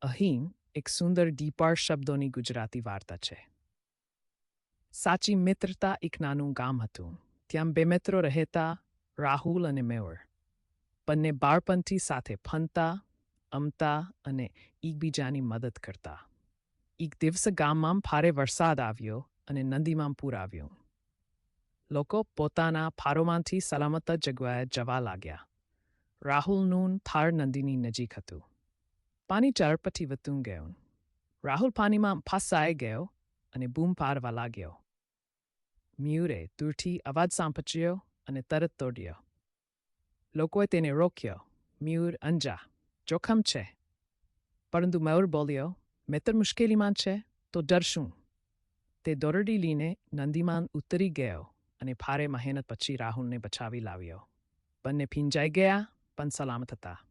અહીં એક સુંદર દીપાળ શબ્દોની ગુજરાતી વાર્તા છે. સાચી મિત્રતા એક નાનું ગામ હતું. ત્યાં બે મિત્રો રહેતા, રાહુલ અને મેહુલ. બંને બાળપણથી સાથે ફનતા, અમતા અને એકબીજાની મદદ કરતા. એક દિવસે ગામમાં ભારે વરસાદ આવ્યો અને નદીમાં પૂર આવ્યું. લોકો પોતાના ફારોમાંથી સલામત જગ્યાએ જવા લાગ્યા. રાહુલનું થાળ નદીની નજીક હતું. પાણી ઝડપથી વધતું ગયું. રાહુલ પાણીમાં ફસાઈ ગયો અને બૂમ પાડવા લાગ્યો. મેહુલે દૂરથી અવાજ સાંભળ્યો અને તરત દોડ્યો. લોકોએ તેને રોક્યો. મેહુલ અંજા, જોખમ છે. પરંતુ મેહુલ બોલ્યો, મિત્ર મુશ્કેલીમાં છે તો ડર શું? તે દોરડી લઈને નદીમાં ઉતરી ગયો અને ભારે મહેનત પછી રાહુલને બચાવી લાવ્યો. બંને ભીંજાઈ ગયા પણ સલામત હતા.